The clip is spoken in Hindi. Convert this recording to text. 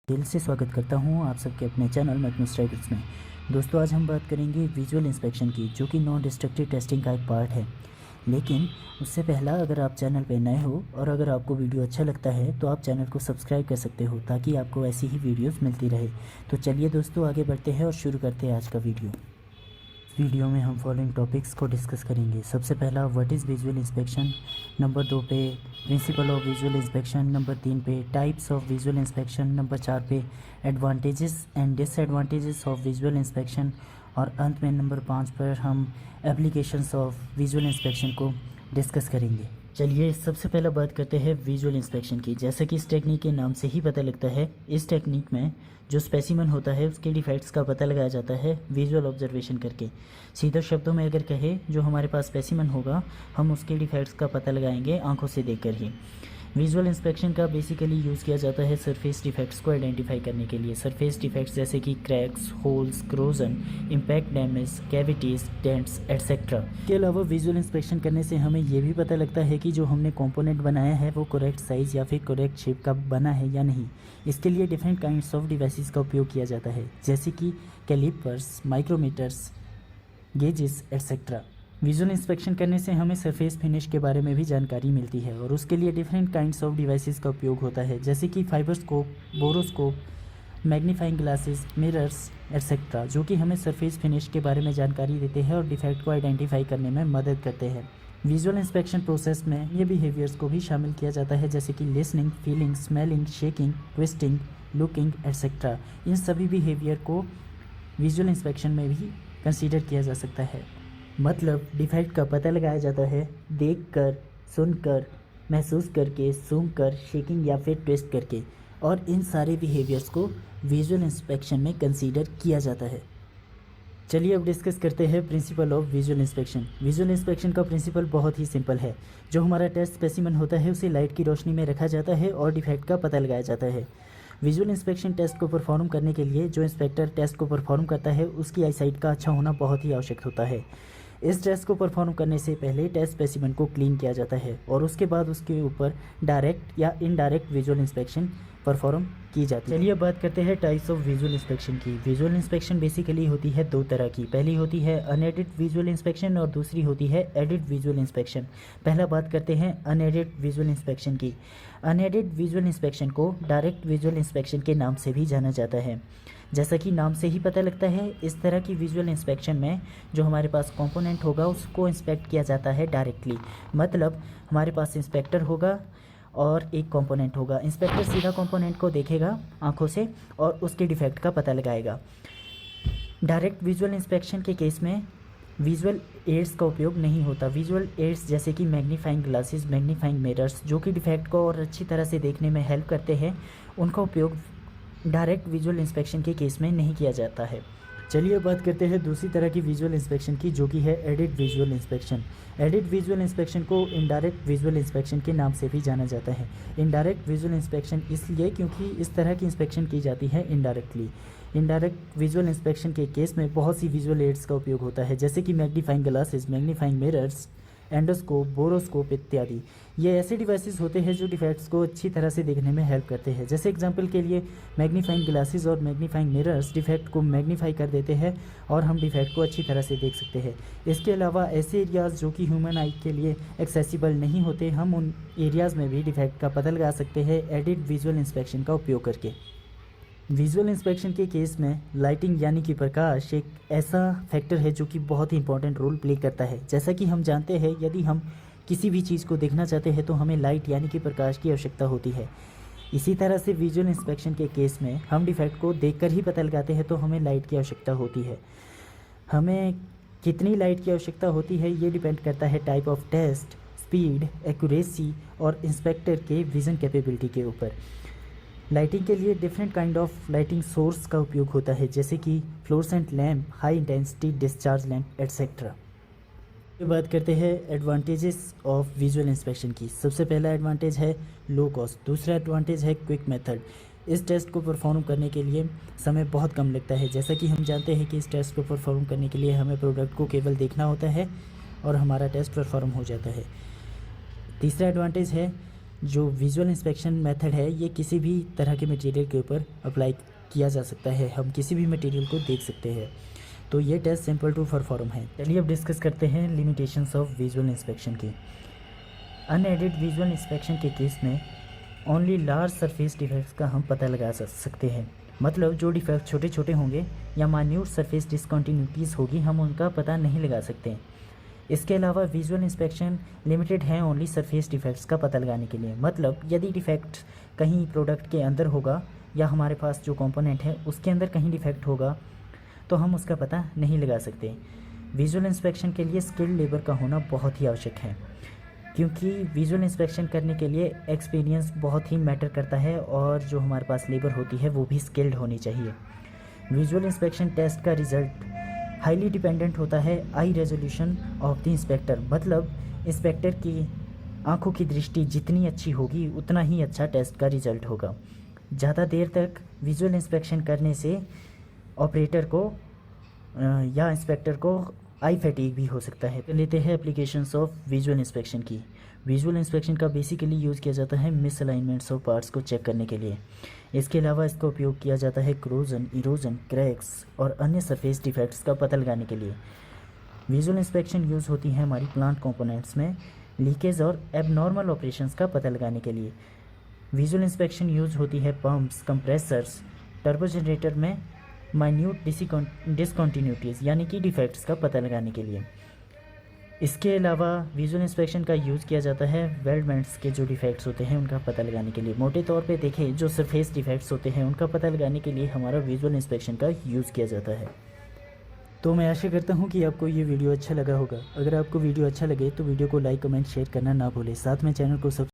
दिल से स्वागत करता हूं आप सबके अपने चैनल मैथमेटिक्स ट्राइबल्स में। दोस्तों, आज हम बात करेंगे विजुअल इंस्पेक्शन की, जो कि नॉन डिस्ट्रक्टिव टेस्टिंग का एक पार्ट है। लेकिन उससे पहला, अगर आप चैनल पे नए हो और अगर आपको वीडियो अच्छा लगता है तो आप चैनल को सब्सक्राइब कर सकते हो, ताकि आपको ऐसी ही वीडियोस मिलती रहे। तो चलिए दोस्तों, आगे बढ़ते हैं और शुरू करते हैं आज का वीडियो। वीडियो में हम फॉलोइंग टॉपिक्स को डिस्कस करेंगे। सबसे पहला, what is visual inspection. Number 2 पे principle of visual inspection. Number 3 पे types of visual inspection. Number 4 पे advantages and disadvantages of visual inspection. और अंत में नंबर 5 पर हम एप्लीकेशंस ऑफ विजुअल इंस्पेक्शन को डिस्कस करेंगे। चलिए सबसे पहला बात करते हैं विजुअल इंस्पेक्शन की। जैसा कि इस टेक्निक के नाम से ही पता लगता है, इस टेक्निक में जो स्पेसिमन होता है उसके डिफेक्ट्स का पता लगाया जाता है विजुअल ऑब्जर्वेशन करके। सीधे शब्दों में अगर कहे, जो हमारे पास स्पेसिमन होगा हम उसके डिफेक्ट्स का पता लगाएंगे आंखों से देखकर ही। विजुअल इंस्पेक्शन का बेसिकली यूज़ किया जाता है सरफेस डिफेक्ट्स को आइडेंटिफाई करने के लिए। सरफेस डिफेक्ट्स जैसे कि cracks, holes, corrosion, impact damage, cavities, dents etcetera. के अलावा विजुअल इंस्पेक्शन करने से हमें ये भी पता लगता है कि जो हमने कंपोनेंट बनाया है वो करेक्ट साइज़ या फिर करेक्ट शेप का बना है या नहीं। इसके लिए डिफरेंट काइंड्स ऑफ डिवाइसेस का उपयोग किया जाता है, जैसे कि calipers, micrometers, gauges etcetera. Visual inspection करने से हमें सरफेस फिनिश के बारे में भी जानकारी मिलती है, और उसके लिए डिफरेंट काइंड्स ऑफ डिवाइसेस का उपयोग होता है, जैसे कि फाइबरस्कोप, बोरोस्कोप, मैग्नीफाइंग ग्लासेस, मिरर्स एटसेट्रा, जो कि हमें सरफेस फिनिश के बारे में जानकारी देते हैं और डिफेक्ट को आइडेंटिफाई करने में मदद करते हैं। विजुअल इंस्पेक्शन प्रोसेस में ये बिहेवियर्स को भी शामिल किया जाता है, जैसे कि listening, feeling, smelling, shaking, twisting, looking etcetera. इन सभी बिहेवियर को विजुअल इंस्पेक्शन में भी कंसीडर किया जा सकता है। मतलब डिफेक्ट का पता लगाया जाता है देखकर, सुनकर, महसूस करके, सूंघकर, शेकिंग या फिर ट्विस्ट करके, और इन सारे बिहेवियर्स को विजुअल इंस्पेक्शन में कंसीडर किया जाता है। चलिए अब डिस्कस करते हैं principle of visual inspection. Visual inspection का प्रिंसिपल बहुत ही सिंपल है। जो हमारा टेस्ट स्पेसिमन होता है उसे लाइट की रोशनी में रखा जाता है और डिफेक्ट का पता लगाया जाता है। विजुअल इंस्पेक्शन टेस्ट को परफॉर्म करने के लिए जो इंस्पेक्टर टेस्ट को परफॉर्म करता है उसकी आईसाइट का अच्छा होना बहुत ही आवश्यक होता है। इस टेस्ट को परफॉर्म करने से पहले टेस्ट स्पेसिमन को क्लीन किया जाता है और उसके बाद उसके ऊपर डायरेक्ट या इनडायरेक्ट विजुअल इंस्पेक्शन परफॉर्म की जाती है। चलिए अब बात करते हैं टाइप्स ऑफ विजुअल इंस्पेक्शन की। विजुअल इंस्पेक्शन बेसिकली होती है दो तरह की। पहली होती है अनएडिड विजुअल इंस्पेक्शन और दूसरी होती है एडिड विजुअल इंस्पेक्शन। पहला बात करते हैं अनएडिड विजुअल इंस्पेक्शन की। अनएडिड विजुअल इंस्पेक्शन को डायरेक्ट विजुअल इंस्पेक्शन के नाम से भी जाना जाता है। जैसा कि नाम से ही पता लगता है, इस तरह की विजुअल इंस्पेक्शन में जो हमारे पास कंपोनेंट होगा उसको इंस्पेक्ट किया जाता है डायरेक्टली। मतलब हमारे पास इंस्पेक्टर होगा और एक कंपोनेंट होगा। इंस्पेक्टर सीधा कंपोनेंट को देखेगा आंखों से और उसके डिफेक्ट का पता लगाएगा। डायरेक्ट विजुअल इंस्पेक्शन के केस में विजुअल एड्स का उपयोग नहीं होता। विजुअल एड्स जैसे कि मैग्नीफाइंग ग्लासेस, मैग्नीफाइंग मिरर्स, जो कि डिफेक्ट को और अच्छी तरह से देखने में हेल्प करते हैं, उनका उपयोग डायरेक्ट विजुअल इंस्पेक्शन के केस में नहीं किया जाता है। चलिए बात करते हैं दूसरी तरह की विजुअल इंस्पेक्शन की, जो कि है added visual inspection. Added visual inspection को इनडायरेक्ट विजुअल इंस्पेक्शन के नाम से भी जाना जाता है। इनडायरेक्ट विजुअल इंस्पेक्शन इसलिए क्योंकि इस तरह की इंस्पेक्शन की जाती है इनडायरेक्टली। इनडायरेक्ट विजुअल इंस्पेक्शन के केस में बहुत सी विजुअल एड्स का उपयोग होता है, जैसे कि magnifying glasses, magnifying mirrors, endoscope, borescope इत्यादि। ये ऐसे डिवाइसेस होते हैं जो डिफेक्ट्स को अच्छी तरह से देखने में हेल्प करते हैं। जैसे एग्जांपल के लिए मैग्नीफाइंग ग्लासेस और मैग्नीफाइंग मिरर्स डिफेक्ट को मैग्नीफाई कर देते हैं और हम डिफेक्ट को अच्छी तरह से देख सकते हैं। इसके अलावा ऐसे एरियाज़ जो कि ह्यूमन आई के लिए एक्सेसिबल नहीं होते, हम उन एरियाज़ में भी डिफेक्ट का पता लगा सकते हैं एडिड विजुअल इंस्पेक्शन का उपयोग करके। विजुअल इंस्पेक्शन के केस में लाइटिंग यानी कि प्रकाश एक ऐसा फैक्टर है जो कि बहुत ही इंपॉर्टेंट रोल प्ले करता है। जैसा कि हम जानते हैं, यदि हम किसी भी चीज़ को देखना चाहते हैं तो हमें लाइट यानी कि प्रकाश की आवश्यकता होती है। इसी तरह से विजुअल इंस्पेक्शन के केस में हम डिफेक्ट को देखकर ही पता लगाते हैं तो हमें लाइट की आवश्यकता होती है। हमें कितनी लाइट की आवश्यकता होती है ये डिपेंड करता है type of test, speed, accuracy और इंस्पेक्टर के विज़न कैपेबिलिटी के ऊपर। लाइटिंग के लिए different kind of lighting source का उपयोग होता है, जैसे कि fluorescent lamp, high intensity discharge lamp etcetera. बात करते हैं एडवांटेजेस ऑफ विजुअल इंस्पेक्शन की। सबसे पहला एडवांटेज है लो कॉस्ट, दूसरा एडवांटेज है क्विक मेथड। इस टेस्ट को परफॉर्म करने के लिए समय बहुत कम लगता है। जैसा कि हम जानते हैं कि इस टेस्ट को परफॉर्म करने के लिए हमें प्रोडक्ट को केवल देखना होता है और हमारा टेस्ट परफॉर्म हो जाता है। तीसरा एडवांटेज है जो विजुअल इंस्पेक्शन मेथड है ये किसी भी तरह के मटेरियल के ऊपर अप्लाई किया जा सकता है, हम किसी भी मटेरियल को देख सकते हैं। तो ये टेस्ट सिंपल टू परफॉर्म है। चलिए अब डिस्कस करते हैं लिमिटेशंस ऑफ विजुअल इंस्पेक्शन की। अनएडेड विजुअल इंस्पेक्शन के केस में ओनली लार्ज सरफेस डिफेक्ट्स का हम पता लगा सकते हैं, मतलब जो डिफेक्ट छोटे छोटे होंगे या माइन्यूट सरफेस डिसकंटिन्यूटीज़ होगी हम उनका पता नहीं लगा सकते। इसके अलावा विजुअल इंस्पेक्शन लिमिटेड है ओनली सरफेस डिफेक्ट्स का पता लगाने के लिए, मतलब यदि डिफेक्ट कहीं प्रोडक्ट के अंदर होगा या हमारे पास जो कंपोनेंट है उसके अंदर कहीं डिफेक्ट होगा तो हम उसका पता नहीं लगा सकते। विजुअल इंस्पेक्शन के लिए स्किल्ड लेबर का होना बहुत ही आवश्यक है, क्योंकि विजुअल इंस्पेक्शन करने के लिए एक्सपीरियंस बहुत ही मैटर करता है और जो हमारे पास लेबर होती है वो भी स्किल्ड होनी चाहिए। विजुअल इंस्पेक्शन टेस्ट का रिज़ल्ट हाईली डिपेंडेंट होता है आई रेजोल्यूशन ऑफ द इंस्पेक्टर, मतलब इंस्पेक्टर की आंखों की दृष्टि जितनी अच्छी होगी उतना ही अच्छा टेस्ट का रिज़ल्ट होगा। ज़्यादा देर तक विजुअल इंस्पेक्शन करने से ऑपरेटर को या इंस्पेक्टर को आई फैटीग भी हो सकता है। लेते हैं एप्लीकेशंस ऑफ विजुअल इंस्पेक्शन की। विजुअल इंस्पेक्शन का बेसिकली यूज़ किया जाता है मिसअलाइनमेंट्स ऑफ पार्ट्स को चेक करने के लिए। इसके अलावा इसका उपयोग किया जाता है क्रोजन, इरोजन, क्रैक्स और अन्य सरफेस डिफेक्ट्स का पता लगाने के लिए। विजुअल इंस्पेक्शन यूज़ होती है हमारी प्लांट कंपोनेंट्स में लीकेज और एबनॉर्मल ऑपरेशंस का पता लगाने के लिए। विजुअल इंस्पेक्शन यूज़ होती है पंप्स, कंप्रेसर्स, टर्बो जनरेटर में माइन्यूट डिसकंटिन्यूटीज़ यानी कि डिफेक्ट्स का पता लगाने के लिए। इसके अलावा विजुअल इंस्पेक्शन का यूज़ किया जाता है वेल्डमेंट्स के जो डिफेक्ट्स होते हैं उनका पता लगाने के लिए। मोटे तौर पे देखें जो सरफेस डिफेक्ट्स होते हैं उनका पता लगाने के लिए हमारा विजुअल इंस्पेक्शन का यूज़ किया जाता है। तो मैं आशा करता हूँ कि आपको ये वीडियो अच्छा लगा होगा। अगर आपको वीडियो अच्छा लगे तो वीडियो को लाइक, कमेंट, शेयर करना ना भूलें। साथ में चैनल को